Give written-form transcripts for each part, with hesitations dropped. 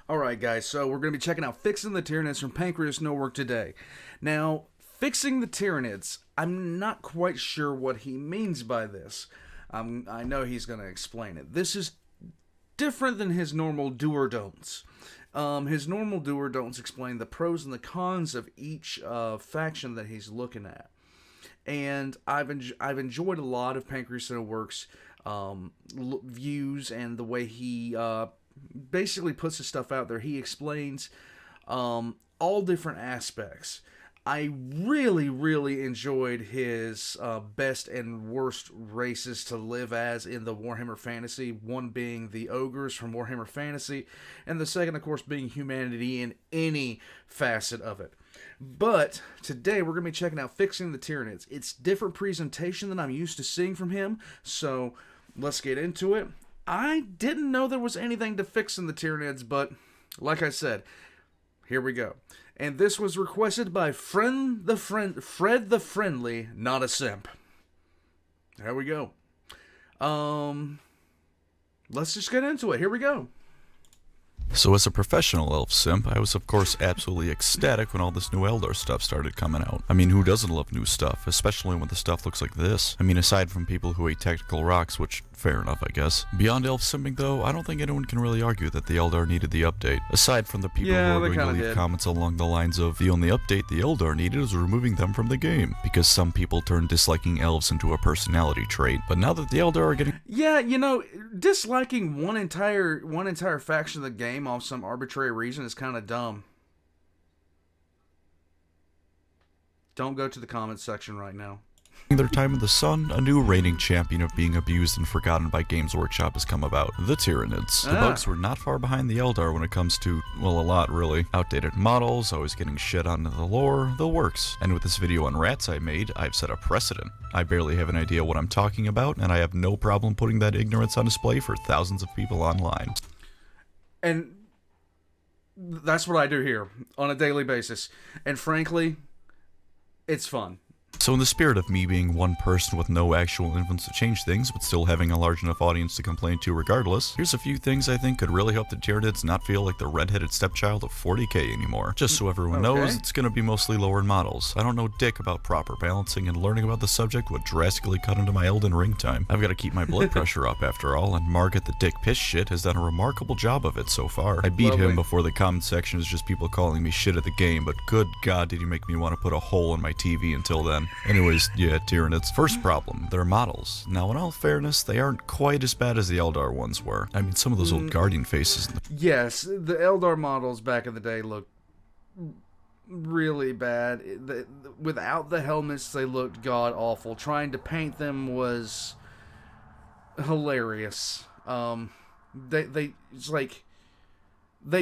Alright guys, so we're going to be checking out Fixing the Tyranids from PancreasNoWork today. Now, fixing the Tyranids, I'm not quite sure what he means by this. I know he's going to explain it. This is different than his normal do or don'ts. His normal do or don'ts explain the pros and the cons of each faction that he's looking at. And I've enjoyed a lot of PancreasNoWork's views and the way he basically puts his stuff out there. He explains all different aspects. I really enjoyed his best and worst races to live as in the Warhammer Fantasy. One being the ogres from Warhammer Fantasy, and the second, of course, being humanity in any facet of it. But today we're going to be checking out Fixing the Tyranids. It's different presentation than I'm used to seeing from him, so let's get into it. I didn't know there was anything to fix in the Tyranids, but like I said, here we go. And this was requested by Fred the Friendly, not a simp. There we go. Let's just get into it. Here we go. So as a professional elf simp, I was of course absolutely ecstatic when all this new Eldar stuff started coming out. I mean, who doesn't love new stuff, especially when the stuff looks like this? I mean, aside from people who hate tactical rocks, which, fair enough I guess. Beyond elf simping though, I don't think anyone can really argue that the Eldar needed the update. Aside from the people who are going to leave comments along the lines of, the only update the Eldar needed is removing them from the game, because some people turn disliking elves into a personality trait. But now that the Eldar are getting... Yeah, you know, disliking one entire faction of the game off some arbitrary reason is kind of dumb. Don't go to the comments section right now. their time in the sun, a new reigning champion of being abused and forgotten by Games Workshop has come about, the Tyranids. The bugs were not far behind the Eldar when it comes to, well, a lot really. Outdated models, always getting shit on the lore, the works. And with this video on rats I made, I've set a precedent. I barely have an idea what I'm talking about, and I have no problem putting that ignorance on display for thousands of people online. And that's what I do here on a daily basis. And frankly, it's fun. So in the spirit of me being one person with no actual influence to change things, but still having a large enough audience to complain to regardless, here's a few things I think could really help the Tyranids not feel like the redheaded stepchild of 40k anymore. Just so everyone knows, it's gonna be mostly lower in models. I don't know dick about proper balancing, and learning about the subject would drastically cut into my Elden Ring time. I've gotta keep my blood pressure up after all, and Margaret the dick piss shit has done a remarkable job of it so far. I beat him before the comment section is just people calling me shit at the game, but good god did he make me want to put a hole in my TV until then. Anyways, yeah, Tyranids. First problem, their models. Now, in all fairness, they aren't quite as bad as the Eldar ones were. I mean, some of those old Guardian faces... Yes, the Eldar models back in the day looked really bad. Without the helmets, they looked god-awful. Trying to paint them was hilarious. They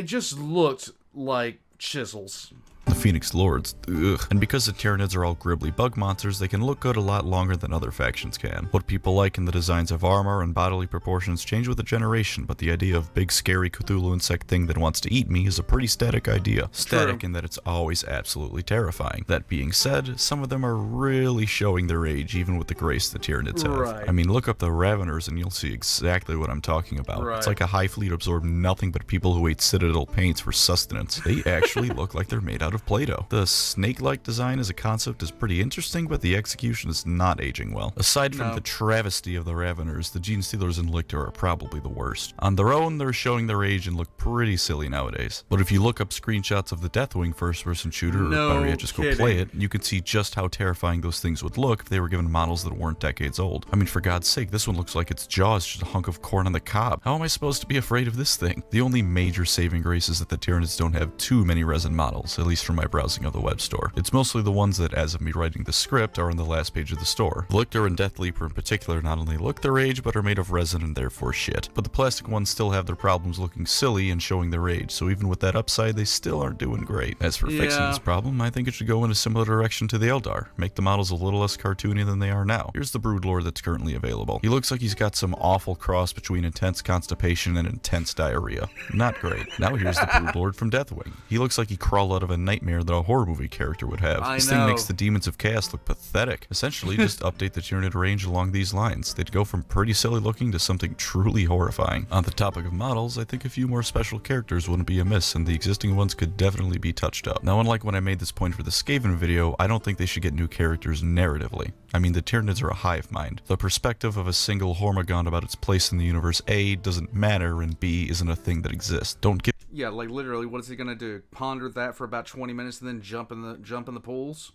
just looked like chisels. The Phoenix Lords, ugh. And because the Tyranids are all gribbly bug monsters, they can look good a lot longer than other factions can. What people like in the designs of armor and bodily proportions change with a generation, but the idea of big scary Cthulhu insect thing that wants to eat me is a pretty static idea. Static in that it's always absolutely terrifying. That being said, some of them are really showing their age, even with the grace the Tyranids have. I mean, look up the Raveners and you'll see exactly what I'm talking about. It's like a hive fleet absorbed nothing but people who ate Citadel paints for sustenance. They actually look like they're made out of Play-Doh. The snake-like design as a concept is pretty interesting, but the execution is not aging well. Aside from the travesty of the Raveners, the Gene Stealers and Lictor are probably the worst. On their own, they're showing their age and look pretty silly nowadays. But if you look up screenshots of the Deathwing first-person shooter, or better yet, just go play it, you can see just how terrifying those things would look if they were given models that weren't decades old. I mean, for God's sake, this one looks like its jaw is just a hunk of corn on the cob. How am I supposed to be afraid of this thing? The only major saving grace is that the Tyranids don't have too many resin models, at least from my browsing of the web store. It's mostly the ones that, as of me writing the script, are on the last page of the store. Lictor and Death Leaper in particular not only look their age, but are made of resin and therefore shit. But the plastic ones still have their problems looking silly and showing their age, so even with that upside, they still aren't doing great. As for fixing this problem, I think it should go in a similar direction to the Eldar. Make the models a little less cartoony than they are now. Here's the Broodlord that's currently available. He looks like he's got some awful cross between intense constipation and intense diarrhea. Not great. Now here's the Broodlord from Deathwing. He looks like he crawled out of a nightmare that a horror movie character would have. This thing makes the Demons of Chaos look pathetic. Essentially, just update the Tyranid range along these lines. They'd go from pretty silly looking to something truly horrifying. On the topic of models, I think a few more special special characters wouldn't be amiss, and the existing ones could definitely be touched up. Now, unlike when I made this point for the Skaven video, I don't think they should get new characters narratively. I mean, the Tyranids are a hive mind. The perspective of a single Hormigond about its place in the universe A doesn't matter, and B isn't a thing that exists. Don't give. Yeah, like literally, what is he gonna do? Ponder that for about 20 minutes and then jump in the pools?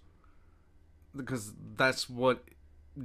Because that's what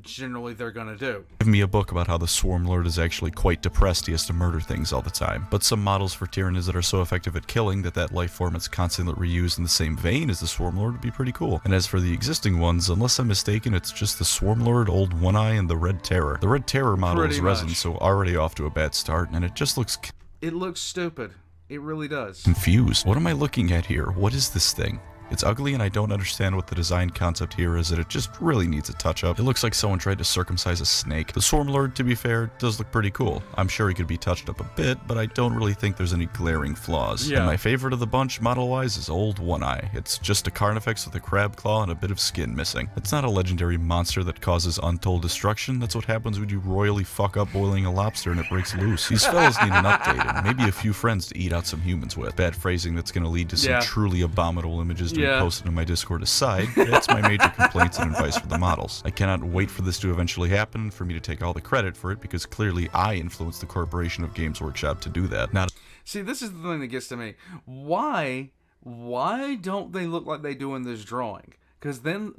generally they're gonna do. Give me a book about how the Swarm Lord is actually quite depressed. He has to murder things all the time. But some models for Tyranids that are so effective at killing that life form is constantly reused in the same vein as the Swarm Lord would be pretty cool. And as for the existing ones, unless I'm mistaken, it's just the Swarm Lord, Old One Eye, and the Red Terror. The Red Terror model is resin, so already off to a bad start, and it just looks... It looks stupid. It really does. Confused. What am I looking at here? What is this thing? It's ugly, and I don't understand what the design concept here is, that it just really needs a touch-up. It looks like someone tried to circumcise a snake. The Swarm Lord, to be fair, does look pretty cool. I'm sure he could be touched up a bit, but I don't really think there's any glaring flaws. Yeah. And my favorite of the bunch, model-wise, is Old One Eye. It's just a Carnifex with a crab claw and a bit of skin missing. It's not a legendary monster that causes untold destruction. That's what happens when you royally fuck up boiling a lobster and it breaks loose. These fellas need an update, and maybe a few friends to eat out some humans with. Bad phrasing that's going to lead to some truly abominable images to be posted in my Discord aside, that's my major complaints and advice for the models. I cannot wait for this to eventually happen, for me to take all the credit for it, because clearly I influenced the corporation of Games Workshop to do that. See, this is the thing that gets to me. Why don't they look like they do in this drawing? Because then...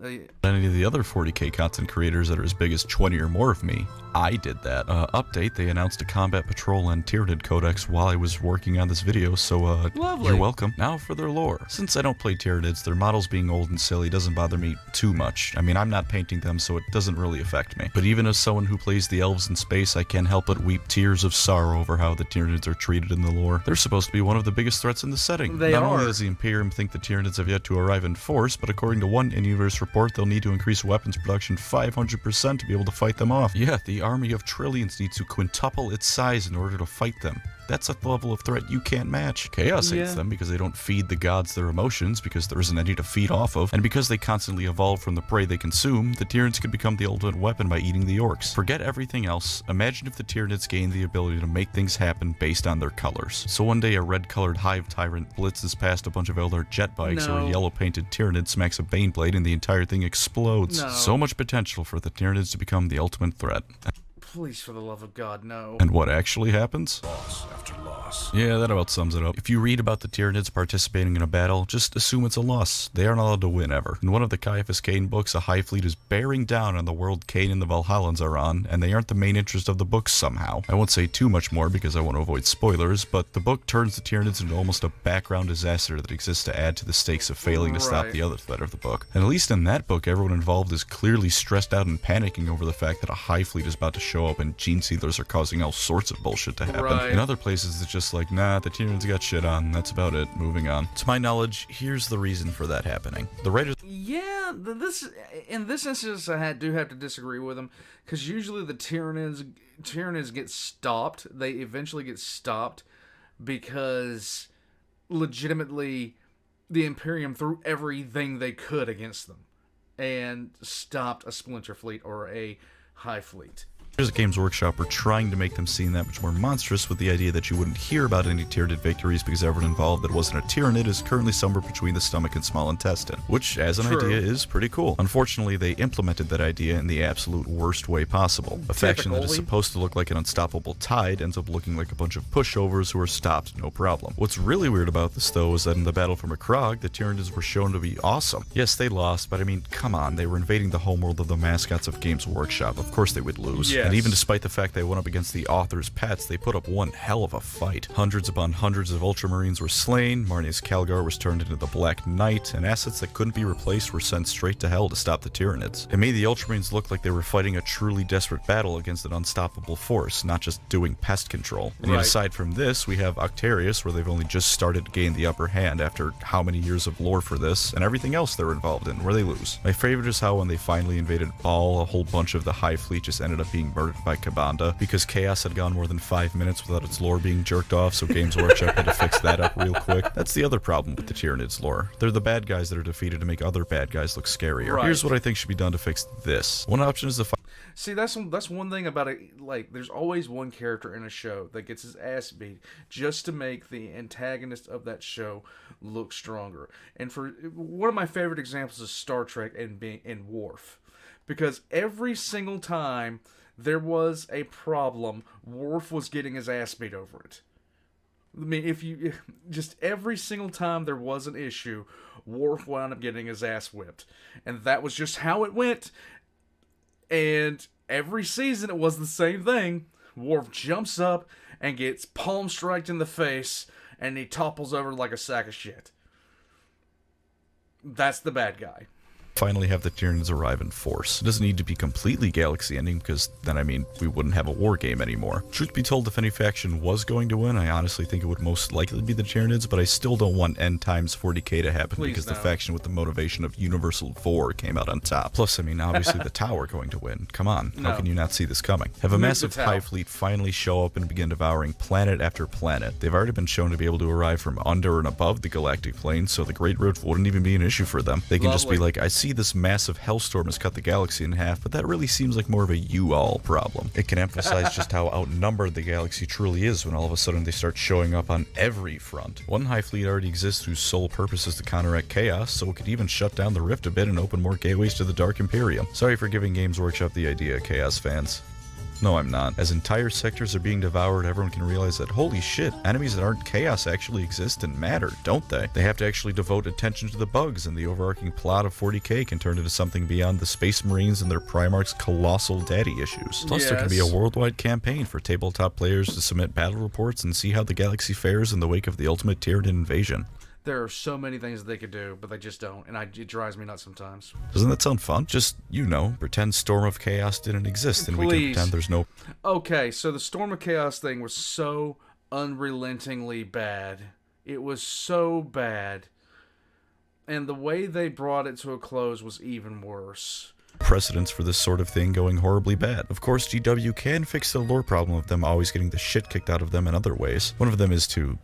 any of the other 40k content creators that are as big as 20 or more of me, I did that. Update, they announced a Combat Patrol and Tyranid Codex while I was working on this video, so Lovely. You're welcome. Now for their lore. Since I don't play Tyranids, their models being old and silly doesn't bother me too much. I mean, I'm not painting them, so it doesn't really affect me. But even as someone who plays the elves in space, I can't help but weep tears of sorrow over how the Tyranids are treated in the lore. They're supposed to be one of the biggest threats in the setting. Not only does the Imperium think the Tyranids have yet to arrive in force, but according to one in-universe report, they'll need to increase weapons production 500% to be able to fight them off. Yeah, the army of trillions needs to quintuple its size in order to fight them. That's a level of threat you can't match. Chaos hates them because they don't feed the gods their emotions, because there isn't any to feed off of, and because they constantly evolve from the prey they consume. The Tyranids could become the ultimate weapon by eating the orcs. Forget everything else. Imagine if the Tyranids gained the ability to make things happen based on their colors. So one day a red-colored hive tyrant blitzes past a bunch of Eldar jet bikes, or a yellow-painted Tyranid smacks a Baneblade and the entire thing explodes. So much potential for the Tyranids to become the ultimate threat. Please, for the love of God, no. And what actually happens? Loss after loss. Yeah, that about sums it up. If you read about the Tyranids participating in a battle, just assume it's a loss. They aren't allowed to win ever. In one of the Caiaphas Cain books, a hive fleet is bearing down on the world Cain and the Valhallans are on, and they aren't the main interest of the book somehow. I won't say too much more because I want to avoid spoilers, but the book turns the Tyranids into almost a background disaster that exists to add to the stakes of failing to stop the other threat of the book. And at least in that book, everyone involved is clearly stressed out and panicking over the fact that a hive fleet is about to show up and gene sealers are causing all sorts of bullshit to happen. In other places, it's just like, nah, the Tyranids got shit on. That's about it. Moving on. To my knowledge, here's the reason for that happening. The writers... Yeah, in this instance, I do have to disagree with them, because usually the Tyranids get stopped. They eventually get stopped because legitimately the Imperium threw everything they could against them and stopped a splinter fleet or a hive fleet. At Games Workshop were trying to make them seem that much more monstrous, with the idea that you wouldn't hear about any Tyranid victories because everyone involved that wasn't a Tyranid is currently somewhere between the stomach and small intestine, which as an idea is pretty cool. Unfortunately, they implemented that idea in the absolute worst way possible. A faction that is supposed to look like an unstoppable tide ends up looking like a bunch of pushovers who are stopped no problem. What's really weird about this though is that in the battle for Macragge, the Tyranids were shown to be awesome. Yes, they lost, but I mean, come on, they were invading the homeworld of the mascots of Games Workshop. Of course they would lose. And even despite the fact they went up against the author's pets, they put up one hell of a fight. Hundreds upon hundreds of Ultramarines were slain, Marne's Calgar was turned into the Black Knight, and assets that couldn't be replaced were sent straight to hell to stop the Tyranids. It made the Ultramarines look like they were fighting a truly desperate battle against an unstoppable force, not just doing pest control. And yet aside from this, we have Octarius, where they've only just started to gain the upper hand after how many years of lore for this, and everything else they're involved in, where they lose. My favorite is how when they finally invaded Baal, a whole bunch of the Hive Fleet just ended up being murdered by Kabanda, because Chaos had gone more than 5 minutes without its lore being jerked off, so Games Workshop had to fix that up real quick. That's the other problem with the Tyranids lore. They're the bad guys that are defeated to make other bad guys look scarier. Here's what I think should be done to fix this. One option is the See, that's one thing about it. Like, there's always one character in a show that gets his ass beat just to make the antagonist of that show look stronger. And for one of my favorite examples is Star Trek and Worf, because every single time there was a problem, Worf was getting his ass beat over it. I mean, just every single time there was an issue, Worf wound up getting his ass whipped, and that was just how it went. And every season it was the same thing. Worf jumps up and gets palm striked in the face, and he topples over like a sack of shit. That's the bad guy. Finally have the Tyranids arrive in force. It doesn't need to be completely galaxy ending, because then, I mean, we wouldn't have a war game anymore. Truth be told, if any faction was going to win, I honestly think it would most likely be the Tyranids, but I still don't want N times 40k to happen. Please because no. The faction with the motivation of Universal 4 came out on top. Plus, I mean, obviously the Tower going to win. Come on, No. How can you not see this coming? Have a Move massive the Tower. hive fleet finally show up and begin devouring planet after planet. They've already been shown to be able to arrive from under and above the galactic plane, so the Great Rift wouldn't even be an issue for them. They can just be Lovely. like, I see this massive hellstorm has cut the galaxy in half, but that really seems like more of a you-all problem. It can emphasize just how outnumbered the galaxy truly is when all of a sudden they start showing up on every front. One hive fleet already exists whose sole purpose is to counteract chaos, so it could even shut down the rift a bit and open more gateways to the Dark Imperium. Sorry for giving Games Workshop the idea, Chaos fans. No, I'm not. As entire sectors are being devoured, everyone can realize that, holy shit, enemies that aren't chaos actually exist and matter, don't they? They have to actually devote attention to the bugs, and the overarching plot of 40k can turn into something beyond the Space Marines and their Primarch's colossal daddy issues. Plus, there can be a Yes. worldwide campaign for tabletop players to submit battle reports and see how the galaxy fares in the wake of the ultimate Tyranid invasion. There are so many things that they could do, but they just don't, and it drives me nuts sometimes. Doesn't that sound fun? Just, pretend Storm of Chaos didn't exist, and we can Please. pretend there's no... Okay, so the Storm of Chaos thing was so unrelentingly bad. It was so bad. And the way they brought it to a close was even worse. Precedents for this sort of thing going horribly bad. Of course, GW can fix the lore problem of them always getting the shit kicked out of them in other ways. One of them is to,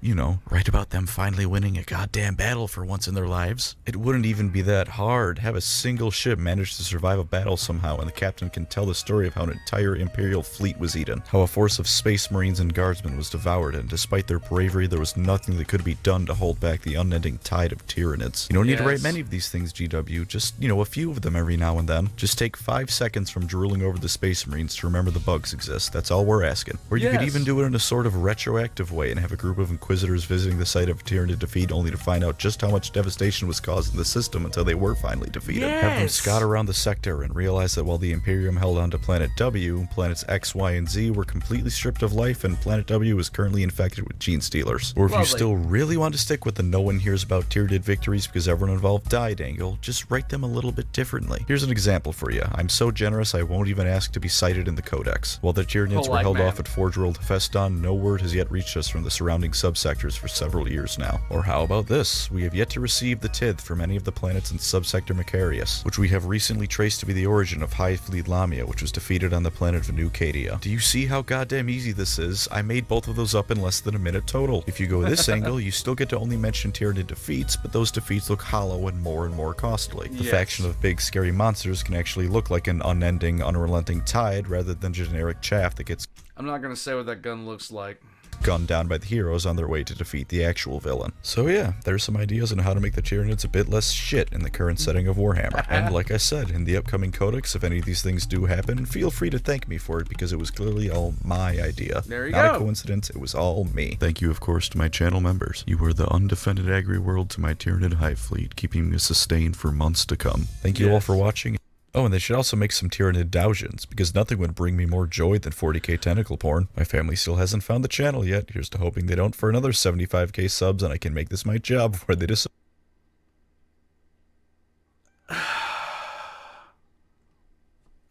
write about them finally winning a goddamn battle for once in their lives. It wouldn't even be that hard. Have a single ship manage to survive a battle somehow, and the captain can tell the story of how an entire Imperial fleet was eaten, how a force of Space Marines and Guardsmen was devoured, and despite their bravery, there was nothing that could be done to hold back the unending tide of Tyranids. You don't need to write Yes. many of these things, GW, just, a few of them every now and then. Just take 5 seconds from drooling over the Space Marines to remember the bugs exist. That's all we're asking. Or you could Yes. even do it in a sort of retroactive way and have a group of Inquisitors visiting the site of Tyranid defeat only to find out just how much devastation was caused in the system until they were finally defeated. Have them Yes. scout around the sector and realize that while the Imperium held on to Planet W, planets X, Y, and Z were completely stripped of life, and Planet W is currently infected with gene stealers. Or if you Lovely. still really want to stick with the no one hears about Tyranid victories because everyone involved died angle, just write them a little bit differently. Here's an example for you. I'm so generous I won't even ask to be cited in the Codex. While the Tyranids were Polite held man. off at Forge World Feston, no word has yet reached us from the surrounding subsectors for several years now. Or how about this? We have yet to receive the Tith from any of the planets in subsector Macarius, which we have recently traced to be the origin of High Fleet Lamia, which was defeated on the planet of New Cadia. Do you see how goddamn easy this is? I made both of those up in less than a minute total. If you go this angle, you still get to only mention Tyranid defeats, but those defeats look hollow and more costly. The Yes. faction of big scary monsters can actually look like an unending, unrelenting tide rather than generic chaff that gets I'm not going to say what that gun looks like. gunned down by the heroes on their way to defeat the actual villain. So yeah, there's some ideas on how to make the Tyranids a bit less shit in the current setting of Warhammer. And like I said, in the upcoming codex, if any of these things do happen, feel free to thank me for it because it was clearly all my idea. There you Not go. a coincidence, it was all me. Thank you, of course, to my channel members. You were the undefended agri-world to my Tyranid hive fleet, keeping me sustained for months to come. Thank you all Yes. for watching. Oh, and they should also make some Tyranid Doujins, because nothing would bring me more joy than 40k tentacle porn. My family still hasn't found the channel yet. Here's to hoping they don't for another 75k subs, and I can make this my job before they just...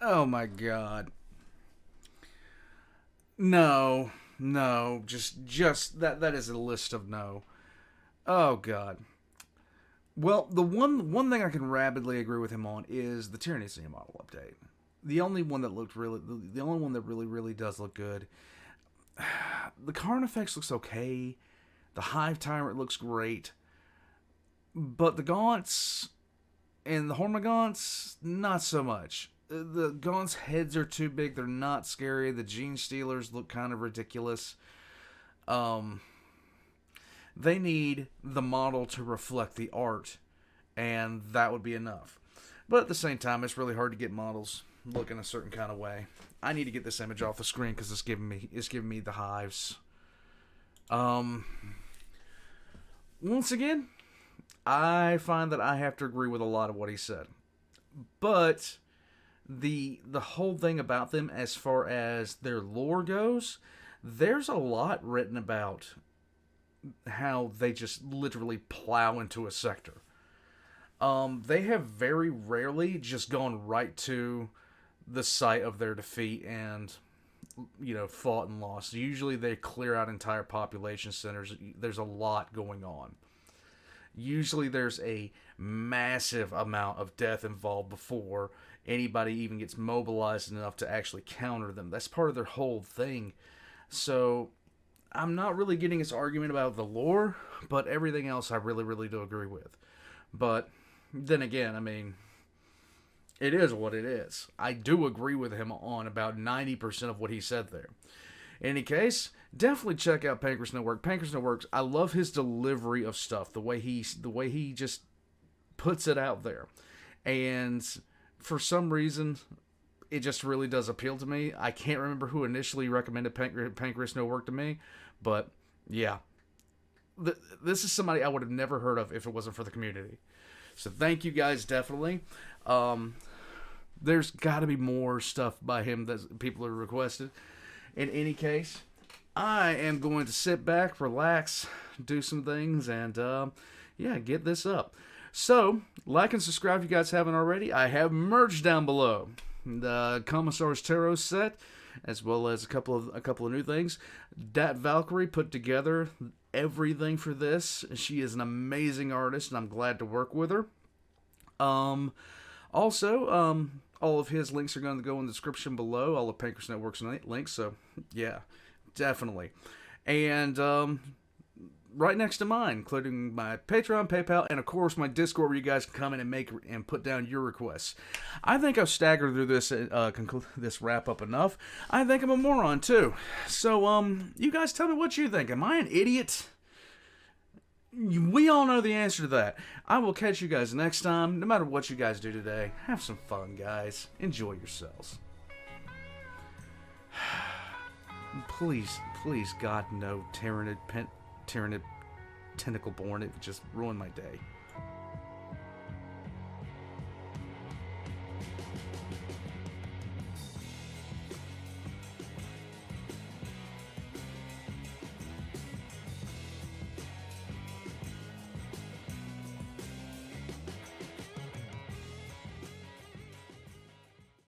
Oh my god. No, just that is a list of no. Oh god. Well, the one thing I can rapidly agree with him on is the Tyranids new model update. The only one that really does look good. The Carnifex looks okay. The Hive Tyrant looks great. But the Gaunts and the Hormagaunts, not so much. the Gaunt's heads are too big. They're not scary. The Gene Stealers look kind of ridiculous. They need the model to reflect the art, and that would be enough. But at the same time, it's really hard to get models looking a certain kind of way. I need to get this image off the screen because it's giving me the hives. Once again, I find that I have to agree with a lot of what he said. But the whole thing about them as far as their lore goes, there's a lot written about how they just literally plow into a sector. They have very rarely just gone right to the site of their defeat and, fought and lost. Usually they clear out entire population centers. There's a lot going on. Usually there's a massive amount of death involved before anybody even gets mobilized enough to actually counter them. That's part of their whole thing. So I'm not really getting this argument about the lore, but everything else I really, really do agree with. But then again, I mean, it is what it is. I do agree with him on about 90% of what he said there. In any case, definitely check out PancreasNoWork. PancreasNoWork, I love his delivery of stuff, the way he just puts it out there. And for some reason, it just really does appeal to me. I can't remember who initially recommended PancreasNoWork to me, but yeah. This is somebody I would have never heard of if it wasn't for the community. So thank you guys, definitely. There's got to be more stuff by him that people have requested. In any case, I am going to sit back, relax, do some things, and get this up. So, like and subscribe if you guys haven't already. I have merch down below. The Commissar's Tarot set, as well as a couple of new things. Dat Valkyrie put together everything for this. She is an amazing artist, and I'm glad to work with her. Also, all of his links are going to go in the description below. All of PancreasNoWork's links. So, yeah, definitely. And right next to mine, including my Patreon, PayPal, and of course my Discord, where you guys can come in and put down your requests. I think I've staggered through this this wrap up enough. I think I'm a moron too. So you guys tell me what you think. Am I an idiot? We all know the answer to that. I will catch you guys next time. No matter what you guys do today, have some fun, guys. Enjoy yourselves. Please, God, no Tyranid tentacle born. It would just ruin my day.